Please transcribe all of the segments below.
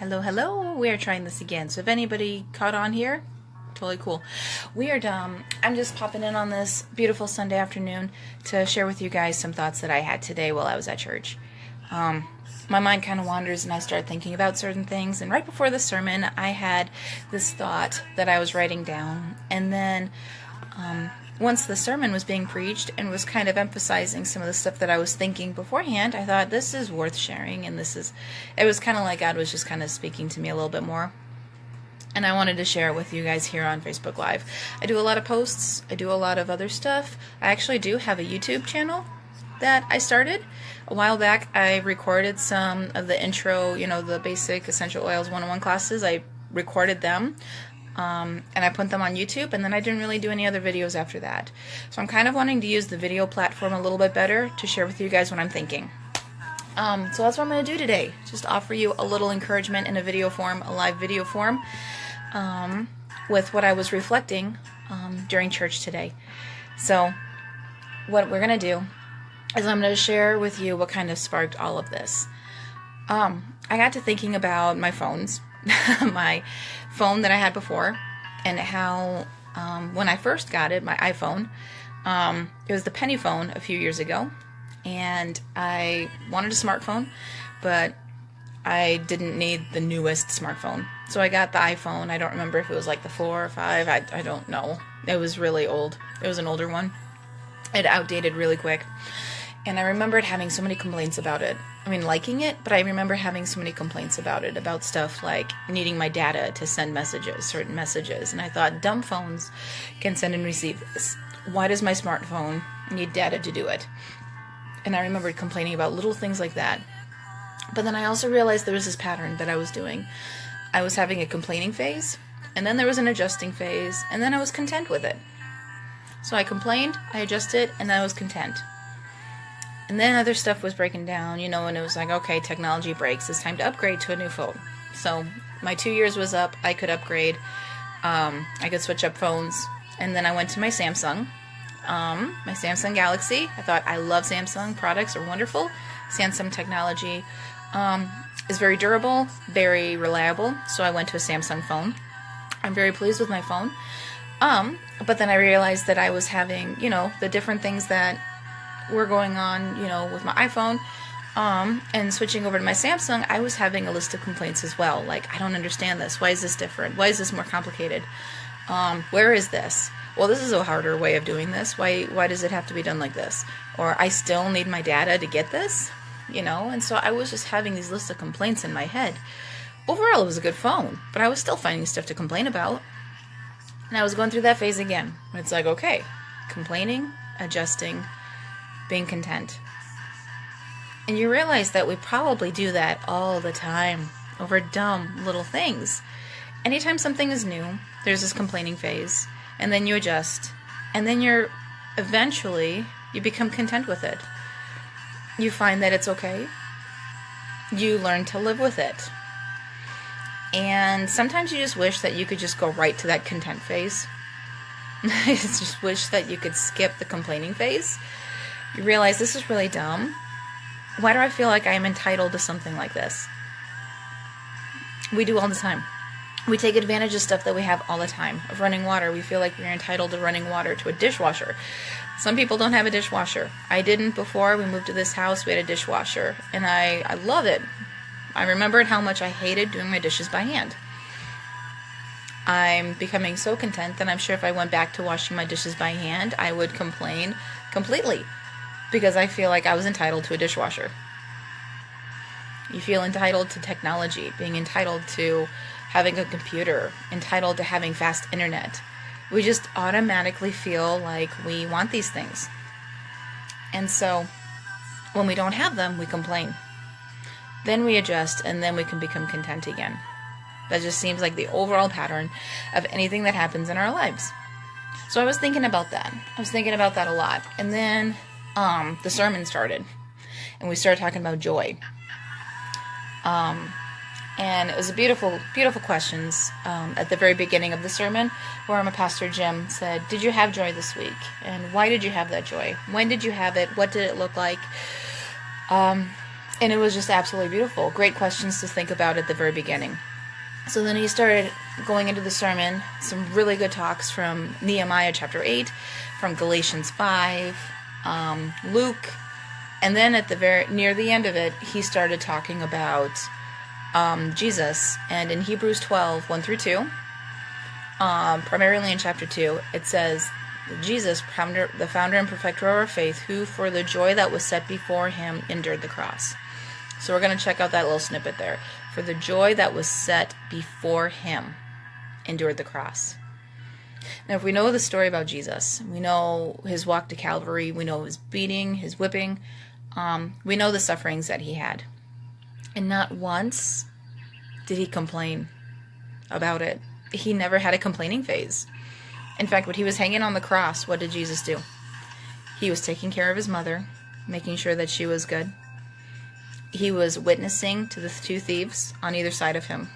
Hello, hello. We are trying this again. So if anybody caught on here, totally cool. I'm just popping in on this beautiful Sunday afternoon to share with you guys some thoughts that I had today while I was at church. My mind kind of wanders and I start thinking about certain things. And right before the sermon, I had this thought that I was writing down. And then once the sermon was being preached and was kind of emphasizing some of the stuff that I was thinking beforehand, I thought this is worth sharing. And it was kind of like God was just kind of speaking to me a little bit more. And I wanted to share it with you guys here on Facebook Live. I do a lot of posts. I do a lot of other stuff. I actually do have a YouTube channel that I started a while back. I recorded some of the intro, the basic essential oils 101 classes. I recorded them. And I put them on YouTube, and then I didn't really do any other videos after that. So I'm kind of wanting to use the video platform a little bit better to share with you guys what I'm thinking. So that's what I'm going to do today. Just offer you a little encouragement in a video form, a live video form, with what I was reflecting during church today. So what we're going to do is I'm going to share with you what kind of sparked all of this. I got to thinking about my phones. My phone that I had before, and how when I first got it, my iPhone, it was the penny phone a few years ago, and I wanted a smartphone, but I didn't need the newest smartphone, so I got the iPhone. I don't remember if it was like the 4 or 5, I don't know. It was really old. It was an older one. It outdated really quick. And I remembered having so many complaints about it. I mean, liking it, but I remember having so many complaints about it, about stuff like needing my data to send messages, certain messages. And I thought, dumb phones can send and receive this. Why does my smartphone need data to do it? And I remembered complaining about little things like that. But then I also realized there was this pattern that I was doing. I was having a complaining phase, and then there was an adjusting phase, and then I was content with it. So I complained, I adjusted, and then I was content. And then other stuff was breaking down, and it was like, okay, technology breaks. It's time to upgrade to a new phone. So my 2 years was up. I could upgrade. I could switch up phones. And then I went to my Samsung Galaxy. I thought, I love Samsung. Products are wonderful. Samsung technology is very durable, very reliable. So I went to a Samsung phone. I'm very pleased with my phone. But then I realized that I was having, the different things that were going on, with my iPhone, and switching over to my Samsung, I was having a list of complaints as well. Like, I don't understand this. Why is this different? Why is this more complicated? Where is this? Well, this is a harder way of doing this. Why does it have to be done like this? Or I still need my data to get this, And so I was just having these lists of complaints in my head. Overall, it was a good phone, but I was still finding stuff to complain about. And I was going through that phase again. It's like, okay, complaining, adjusting, being content. And you realize that we probably do that all the time over dumb little things. Anytime something is new, there's this complaining phase, and then you adjust, and then you become content with it. You find that it's okay. You learn to live with it. And sometimes you just wish that you could just go right to that content phase. You just wish that you could skip the complaining phase. You realize, this is really dumb. Why do I feel like I am entitled to something like this? We do all the time. We take advantage of stuff that we have all the time. Of running water, we feel like we're entitled to running water, to a dishwasher. Some people don't have a dishwasher. I didn't before we moved to this house. We had a dishwasher, and I love it. I remembered how much I hated doing my dishes by hand. I'm becoming so content that I'm sure if I went back to washing my dishes by hand, I would complain completely, because I feel like I was entitled to a dishwasher. You feel entitled to technology, being entitled to having a computer, entitled to having fast internet. We just automatically feel like we want these things. And so when we don't have them, we complain. Then we adjust, and then we can become content again. That just seems like the overall pattern of anything that happens in our lives. So I was thinking about that. I was thinking about that a lot. And then the sermon started, and we started talking about joy. And it was a beautiful, beautiful questions at the very beginning of the sermon, where my pastor Jim said, "Did you have joy this week? And why did you have that joy? When did you have it? What did it look like? And it was just absolutely beautiful. Great questions to think about at the very beginning. So then he started going into the sermon, some really good talks from Nehemiah chapter 8, from Galatians 5, Luke, and then at the near the end of it, he started talking about Jesus. And in Hebrews 12, 1 through 2, primarily in chapter 2, it says, Jesus, the founder and perfecter of our faith, who for the joy that was set before him endured the cross. So we're going to check out that little snippet there. For the joy that was set before him endured the cross. Now, if we know the story about Jesus, we know his walk to Calvary, we know his beating, his whipping, we know the sufferings that he had. And not once did he complain about it. He never had a complaining phase. In fact, when he was hanging on the cross, what did Jesus do? He was taking care of his mother, making sure that she was good. He was witnessing to the two thieves on either side of him.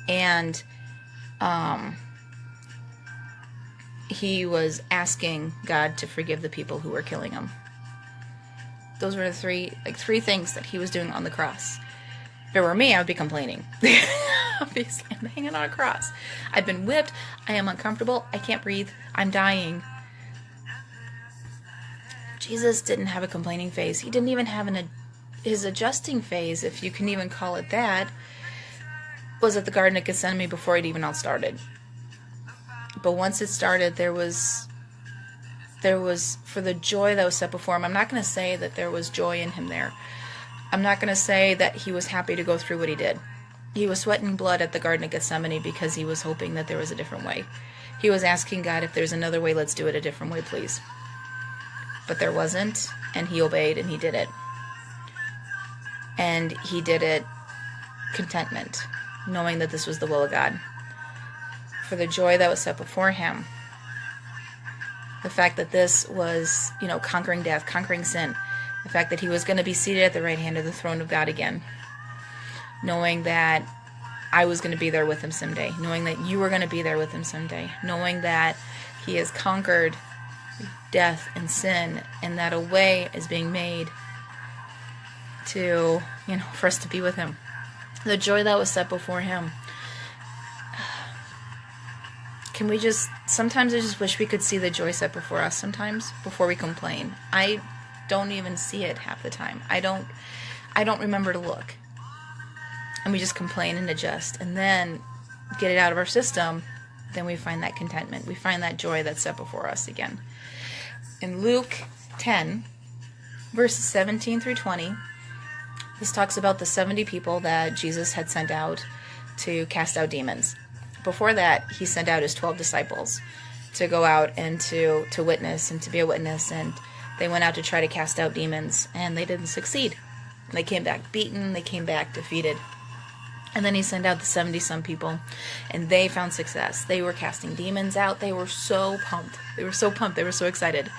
And he was asking God to forgive the people who were killing him. Those were the three things that he was doing on the cross. If it were me, I would be complaining. Obviously, I'm hanging on a cross. I've been whipped. I am uncomfortable. I can't breathe. I'm dying. Jesus didn't have a complaining phase. He didn't even have his adjusting phase, if you can even call it that, was at the Garden of Gethsemane before it even all started. But once it started, there was for the joy that was set before him. I'm not going to say that there was joy in him there. I'm not going to say that he was happy to go through what he did. He was sweating blood at the Garden of Gethsemane because he was hoping that there was a different way. He was asking God, if there's another way, let's do it a different way, please. But there wasn't, and he obeyed, and he did it. And he did it contentment, knowing that this was the will of God. For the joy that was set before him, the fact that this was, conquering death, conquering sin, the fact that he was going to be seated at the right hand of the throne of God again, knowing that I was going to be there with him someday, knowing that you were going to be there with him someday, knowing that he has conquered death and sin, and that a way is being made to, for us to be with him. The joy that was set before him. Sometimes I just wish we could see the joy set before us sometimes, before we complain. I don't even see it half the time. I don't remember to look. And we just complain and adjust, and then get it out of our system, then we find that contentment. We find that joy that's set before us again. In Luke 10, verses 17 through 20, this talks about the 70 people that Jesus had sent out to cast out demons. Before that, he sent out his 12 disciples to go out and to witness and to be a witness. And they went out to try to cast out demons, and they didn't succeed. They came back beaten. They came back defeated. And then he sent out the 70-some people, and they found success. They were casting demons out. They were so pumped. They were so excited.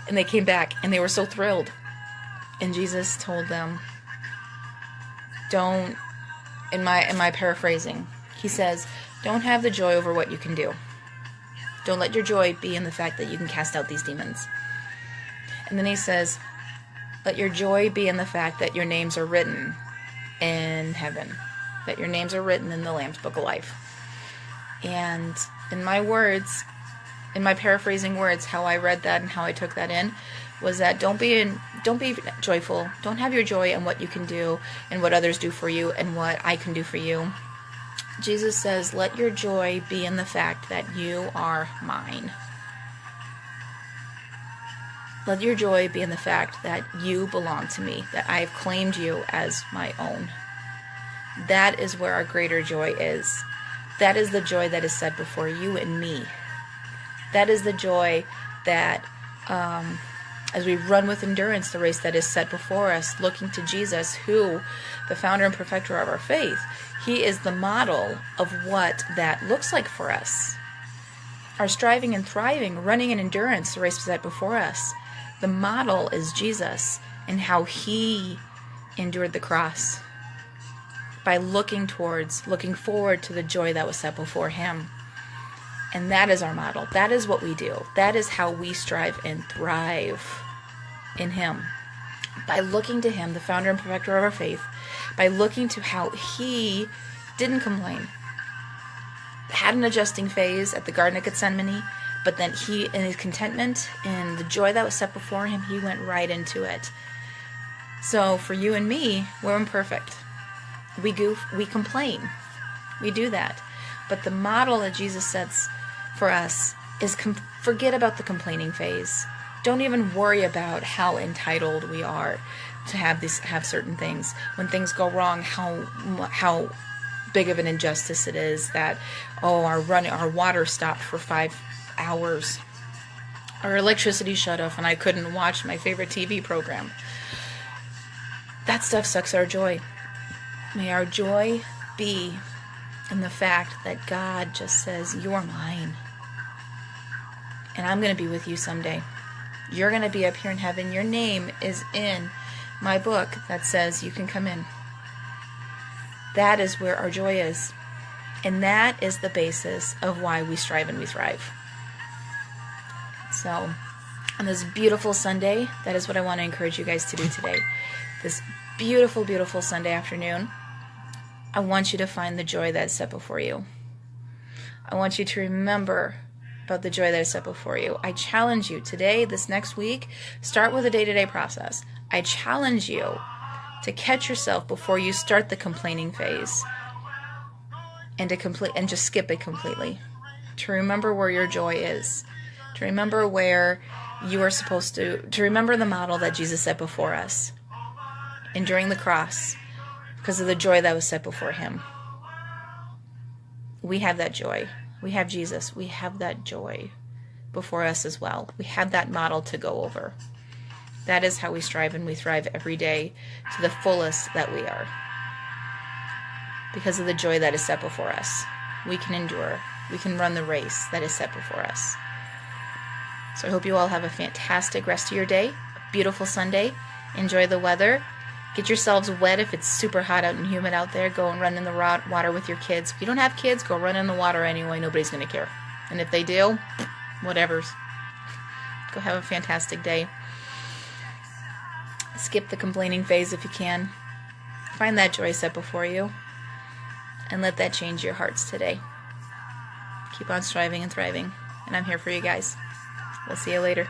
And they came back, and they were so thrilled. And Jesus told them, don't, in my paraphrasing, he says, don't have the joy over what you can do. Don't let your joy be in the fact that you can cast out these demons. And then he says, let your joy be in the fact that your names are written in heaven, that your names are written in the Lamb's Book of Life. And in my words, in my paraphrasing words, how I read that and how I took that in was that don't be joyful. Don't have your joy in what you can do and what others do for you and what I can do for you. Jesus says, let your joy be in the fact that you are mine. Let your joy be in the fact that you belong to me, that I have claimed you as my own. That is where our greater joy is. That is the joy that is set before you and me. That is the joy that, as we run with endurance the race that is set before us, looking to Jesus, who, the founder and perfecter of our faith, he is the model of what that looks like for us. Our striving and thriving, running in endurance, the race set before us. The model is Jesus and how he endured the cross by looking forward to the joy that was set before him. And that is our model. That is what we do. That is how we strive and thrive in him. by looking to him, the founder and perfecter of our faith, by looking to how he didn't complain, had an adjusting phase at the Garden of Gethsemane, but then he, in his contentment, in the joy that was set before him, he went right into it. So for you and me, we're imperfect. We goof, we complain. We do that. But the model that Jesus sets for us is forget about the complaining phase. Don't even worry about how entitled we are to have certain things. When things go wrong, how big of an injustice it is that, our water stopped for 5 hours. Our electricity shut off and I couldn't watch my favorite TV program. That stuff sucks our joy. May our joy be in the fact that God just says, you're mine. And I'm going to be with you someday. You're going to be up here in heaven. Your name is in my book that says you can come in. That is where our joy is. And that is the basis of why we strive and we thrive. So, on this beautiful Sunday, that is what I want to encourage you guys to do today. This beautiful, beautiful Sunday afternoon, I want you to find the joy that is set before you. I want you to remember about the joy that is set before you. I challenge you today, this next week, start with a day-to-day process. I challenge you to catch yourself before you start the complaining phase and just skip it completely. To remember where your joy is. To remember where you are supposed to remember the model that Jesus set before us enduring the cross because of the joy that was set before him. We have that joy. We have Jesus. We have that joy before us as well. We have that model to go over. That is how we strive and we thrive every day to the fullest that we are. Because of the joy that is set before us. We can endure. We can run the race that is set before us. So I hope you all have a fantastic rest of your day. A beautiful Sunday. Enjoy the weather. Get yourselves wet if it's super hot out and humid out there. Go and run in the water with your kids. If you don't have kids, go run in the water anyway. Nobody's going to care. And if they do, whatevers. Go have a fantastic day. Skip the complaining phase if you can. Find that joy set before you. And let that change your hearts today. Keep on striving and thriving. And I'm here for you guys. We'll see you later.